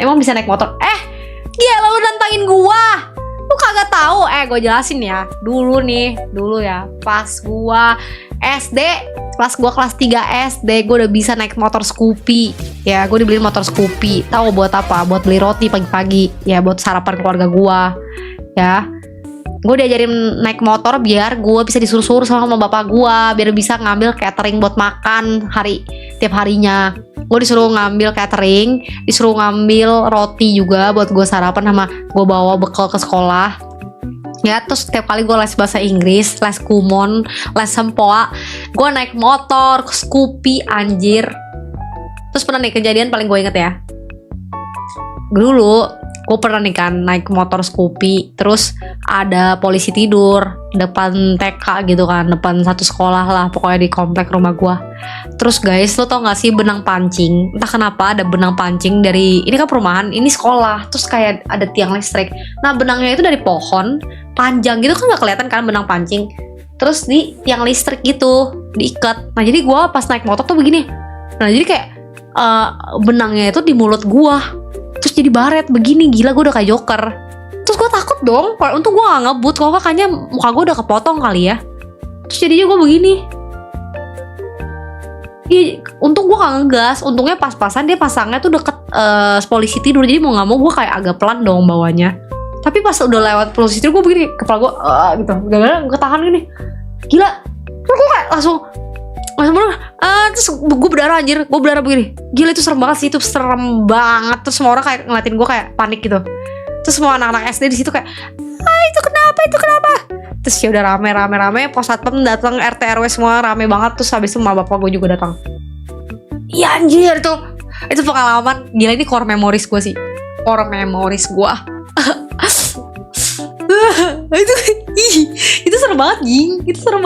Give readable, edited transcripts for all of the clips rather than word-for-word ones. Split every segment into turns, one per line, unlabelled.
emang bisa naik motor. Gila lu nantangin gua. Lu kagak tahu. Gue jelasin ya. Dulu ya, pas gua SD, pas gua kelas 3 SD, gua udah bisa naik motor Scoopy. Ya, gua dibeliin motor Scoopy. Tahu buat apa? Buat beli roti pagi-pagi. Ya, buat sarapan keluarga gua. Ya. Gue diajarin naik motor biar gue bisa disuruh-suruh sama bapak gue, biar bisa ngambil catering buat makan tiap harinya. Gue disuruh ngambil catering, disuruh ngambil roti juga buat gue sarapan, sama gue bawa bekal ke sekolah. Ya, terus setiap kali gue les bahasa Inggris, les kumon, les sempoa, gue naik motor Scoopy anjir. Terus pernah nih kejadian paling gue inget ya. Dulu gue pernah nih kan naik motor Scoopy, terus ada polisi tidur depan TK gitu kan, depan satu sekolah lah pokoknya di komplek rumah gue. Terus guys, lo tau gak sih benang pancing, entah kenapa ada benang pancing dari, ini kan perumahan, ini sekolah, terus kayak ada tiang listrik. Nah benangnya itu dari pohon panjang gitu kan, gak kelihatan kan benang pancing, terus di tiang listrik gitu diikat. Nah jadi gue pas naik motor tuh begini, nah jadi kayak benangnya itu di mulut gue, terus jadi baret begini. Gila, gue udah kayak Joker. Terus gue takut dong, untung gue gak ngebut, kalau kakaknya muka gue udah kepotong kali ya. Terus jadinya gue begini. Untung gue gak ngegas, untungnya pas-pasan dia pasangnya tuh deket polisi tidur, jadi mau gak mau gue kayak agak pelan dong bawanya. Tapi pas udah lewat polisi tidur gue begini, kepala gue gitu, gak ketahan gini. Gila, terus gue kayak langsung bener, terus gue berdarah anjir, gue berdarah begini. Gila, itu serem banget sih, itu serem banget. Terus semua orang kayak ngeliatin gue kayak panik gitu. Terus semua anak-anak SD di situ kayak, itu kenapa? Terus ya udah rame, pos satpam datang, RT RW semua rame banget. Terus habis itu emak bapak gue juga datang. Iya anjir, itu pengalaman gila, ini core memories gue sih, core memories gue. itu serem banget Ging, itu serem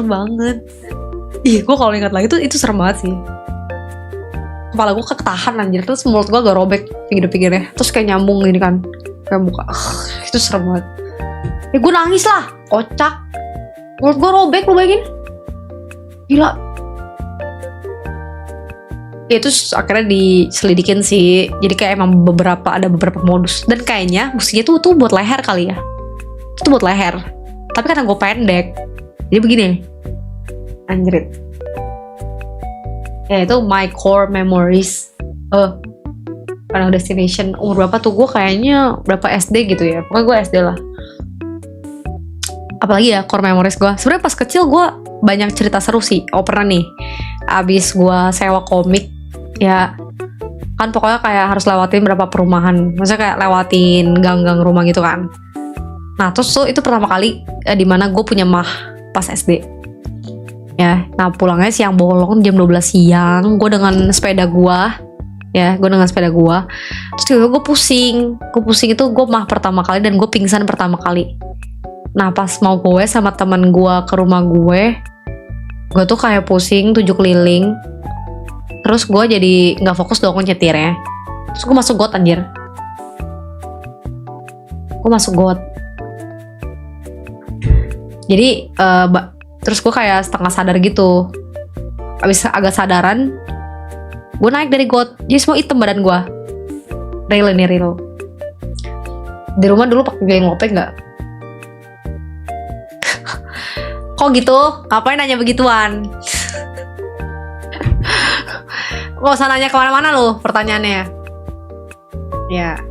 banget. Gue kalau ingat lagi itu serem banget sih. Kepala gue ketahan anjir, terus mulut gue agak robek pinggir-pinggirnya, terus kayak nyambung gini kan, kayak muka. Itu serem banget. Gue nangis lah, kocak. Mulut gue robek, lu bayangin. Gila. Ya itu akhirnya diselidikin sih. Jadi kayak emang ada beberapa modus. Dan kayaknya mestinya tuh buat leher kali ya. Itu buat leher. Tapi karena gue pendek, jadi begini. Anjrit. Ya itu my core memories. Final Destination. Umur berapa tuh? Gue kayaknya berapa SD gitu ya. Pokoknya gue SD lah. Apalagi ya core memories gue. Sebenarnya pas kecil gue banyak cerita seru sih. Pernah nih, abis gue sewa komik, ya kan pokoknya kayak harus lewatin berapa perumahan. Maksudnya kayak lewatin gang-gang rumah gitu kan. Nah terus tuh itu pertama kali dimana gue punya mah pas SD. Ya, nah pulangnya siang bolong jam 12 siang. Gue dengan sepeda gue. Terus tiba-tiba gue pusing itu gue mah pertama kali, dan gue pingsan pertama kali. Nah pas mau gue sama teman gue ke rumah gue tuh kayak pusing 7 keliling. Terus gue jadi gak fokus dong nyetirnya. Terus gue masuk got anjir. Jadi terus gue kayak setengah sadar gitu. Abis agak sadaran, gue naik dari got. Jadi semua hitam badan gue. Real. Di rumah dulu pakai gaya ngopek gak? Kok gitu? Ngapain nanya begituan? Gak usah nanya kemana-mana loh pertanyaannya. Ya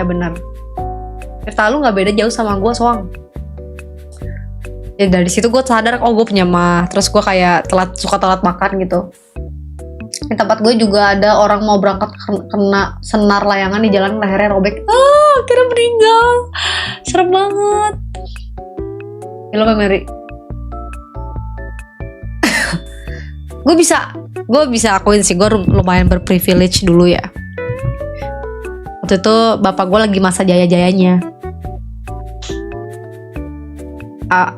benar. Cerita lu gak beda jauh sama gue soang. Ya dari situ gue sadar, gue punya mah. Terus gue kayak suka telat makan gitu. Di tempat gue juga ada orang mau berangkat kena senar layangan di jalan, lehernya robek. Akhirnya meninggal. Serem banget. Lo Mary. Gue bisa akuin sih, gue lumayan berprivilege dulu ya. Waktu itu bapak gue lagi masa jaya-jayanya.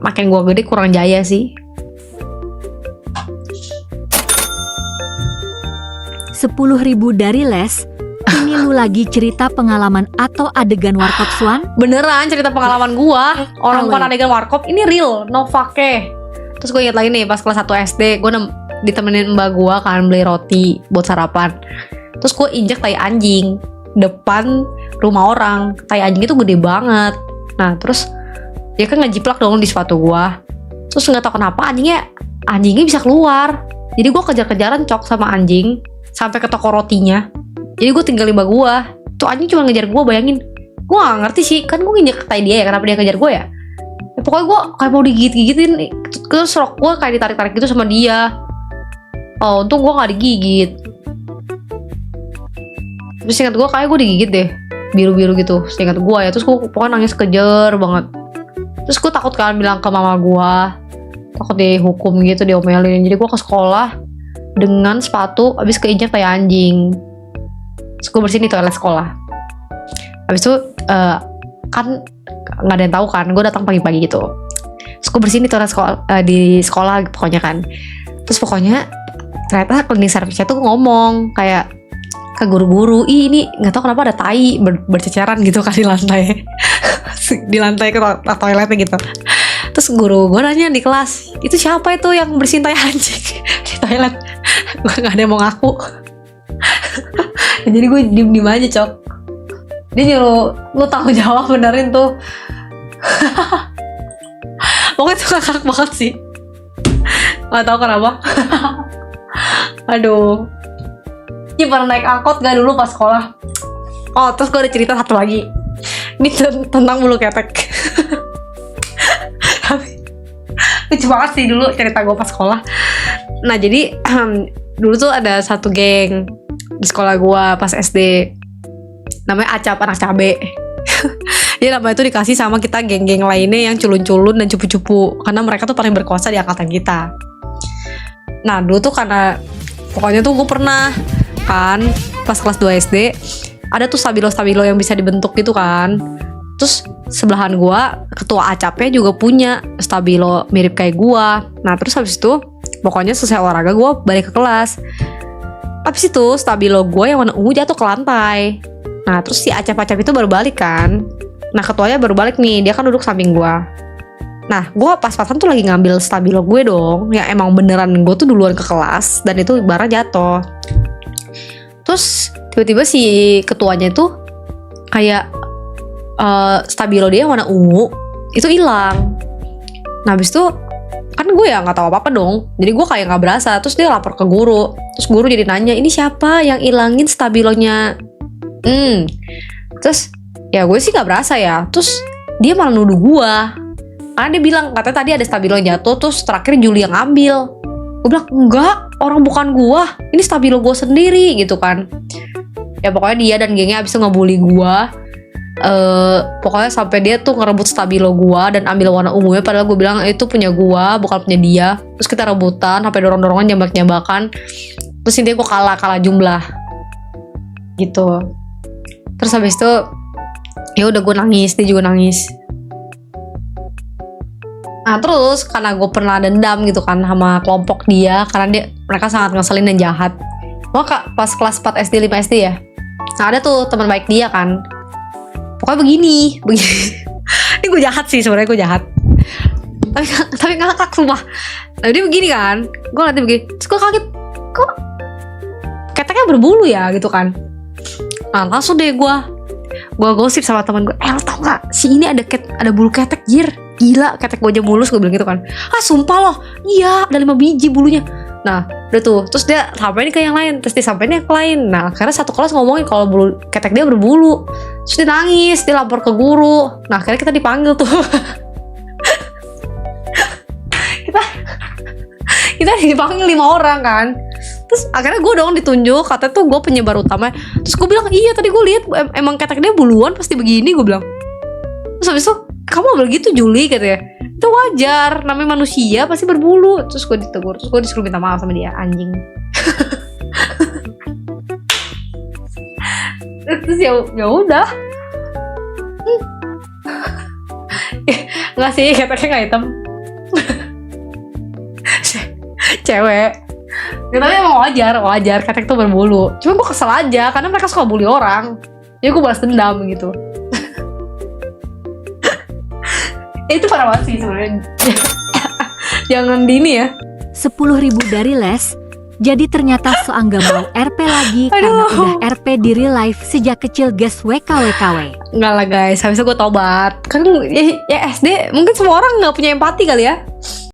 Makin gue gede kurang jaya sih.
10.000 dari Les. Ini lu lagi cerita pengalaman atau adegan warkop Swan?
Beneran cerita pengalaman gue. Orang bukan adegan warkop, ini real, no fake. Terus gue ingat lagi nih, pas kelas 1 SD gue ditemenin mbak gue kan beli roti buat sarapan. Terus gue injek tai anjing depan rumah orang. Tai anjing itu gede banget. Nah terus dia kan ngejiplak dong di sepatu gue. Terus nggak tahu kenapa anjingnya bisa keluar. Jadi gue kejar-kejaran cok sama anjing sampai ke toko rotinya. Jadi gue tinggal lima gue. Tuh anjing cuma ngejar gue, bayangin. Gue gak ngerti sih, kan gue nginjek tai dia ya, kenapa dia ngejar gue ya? Pokoknya gue kayak mau digigit-gigitin. Terus rok gue kayak ditarik-tarik gitu sama dia. Oh untung gue gak digigit. Terus ingat gue kayak gue digigit deh, biru-biru gitu, ingat gue ya. Terus gue pokoknya nangis kejer banget. Terus gue takut kan bilang ke mama gue, takut dihukum gitu, diomelin. Jadi gue ke sekolah dengan sepatu abis keinjak tai anjing. Terus gue bersihin di toilet sekolah. Abis itu kan nggak ada yang tahu kan, gue datang pagi-pagi gitu. Terus gue bersihin di toilet sekolah, di sekolah pokoknya kan. Terus pokoknya ternyata cleaning service-nya tuh ngomong kayak ke guru-guru, ini nggak tahu kenapa ada tai berceceran gitu kan di lantai. Di lantai ke toiletnya gitu. Terus guru gue nanya di kelas, itu siapa itu yang bersihin tai anjing di toilet? Gue nggak ada yang mau ngaku. Jadi gue diem aja cok. Dia nyuruh lu tanggung jawab benerin tuh. Pokoknya tuh ngakak banget sih. Gak tau kenapa. Aduh. Ini pernah naik angkot gak dulu pas sekolah? Oh terus gue ada cerita satu lagi. Ini tentang bulu ketek. Tapi lucu banget sih dulu cerita gue pas sekolah. Nah jadi dulu tuh ada satu geng di sekolah gue pas SD, namanya Acap, anak cabe. Jadi nama itu dikasih sama kita geng-geng lainnya yang culun-culun dan cupu-cupu, karena mereka tuh paling berkuasa di angkatan kita. Nah dulu tuh karena pokoknya tuh gue pernah kan pas kelas 2 SD ada tuh stabilo-stabilo yang bisa dibentuk gitu kan. Terus sebelahan gue ketua Acapnya juga punya stabilo mirip kayak gue. Nah terus habis itu pokoknya selesai olahraga gue balik ke kelas. Habis itu stabilo gue yang warna ungu jatuh ke lantai. Nah terus si Acap-Acap itu baru balik kan. Nah ketuanya baru balik nih, dia kan duduk samping gue. Nah gue pas-pasan tuh lagi ngambil stabilo gue dong, yang emang beneran gue tuh duluan ke kelas, dan itu barang jatuh. Terus tiba-tiba si ketuanya tuh kayak stabilo dia yang warna ungu itu hilang. Nah habis itu kan gue ya nggak tahu apa-apa dong, jadi gue kayak nggak berasa. Terus dia lapor ke guru, terus guru jadi nanya, ini siapa yang ilangin stabilonya? Terus ya gue sih nggak berasa ya. Terus dia malah nuduh gue, karena dia bilang katanya tadi ada stabilo yang jatuh, terus terakhir Juli yang ngambil. Gue bilang enggak, orang bukan gue, ini stabilo gue sendiri gitu kan. Ya pokoknya dia dan gengnya abis itu ngebully gue. Pokoknya sampai dia tuh ngerebut stabilo gua dan ambil warna ungunya, padahal gue bilang itu punya gua bukan punya dia. Terus kita rebutan sampai dorong-dorongan, jambak-jambakan. Terus intinya gue kalah jumlah gitu. Terus habis itu ya udah gue nangis, dia juga nangis. Nah terus karena gue pernah dendam gitu kan sama kelompok dia, karena mereka sangat ngeselin dan jahat. Kak pas kelas 4 SD 5 SD ya, nah ada tuh teman baik dia kan. Pokoknya begini. Ini gue jahat sih sebenarnya, gue jahat. Tapi ngakak sumpah. Nah dia begini kan, gue nanti begini. Terus gue kaget, kok keteknya berbulu ya gitu kan. Nah langsung deh gue gosip sama teman gue, lo tau gak si ini ada bulu ketek jir, gila ketek gue aja mulus, gue bilang gitu kan. Sumpah loh, iya ada 5 biji bulunya. Nah udah tuh, terus dia sampein ke yang lain, terus dia sampein ke lain. Nah akhirnya satu kelas ngomongin kalau bulu ketek dia berbulu. Terus dia nangis, dia lapor ke guru. Nah akhirnya kita dipanggil tuh. kita dipanggil 5 orang kan. Terus akhirnya gue dong ditunjuk, katanya tuh gue penyebar utama. Terus gue bilang, iya tadi gue lihat emang ketek dia buluan pasti begini, gue bilang. Terus habis itu, kamu gak begitu Juli katanya. Itu wajar, namanya manusia pasti berbulu. Terus gue ditegur, terus gue disuruh minta maaf sama dia, anjing. Terus ya udah. Nggak sih, keteknya nggak hitam. Cewek. Ya, tapi emang wajar ketek tuh berbulu. Cuma gue kesel aja karena mereka suka bully orang. Jadi gue balas dendam gitu. Itu parah banget sih sebenarnya. Jangan di ini ya.
10.000 dari les, Jadi ternyata Soang gak mau RP lagi karena udah RP di real life sejak kecil guys WKWKW.
Enggak lah guys, habis itu gue tobat. Kan ya SD mungkin semua orang nggak punya empati kali ya.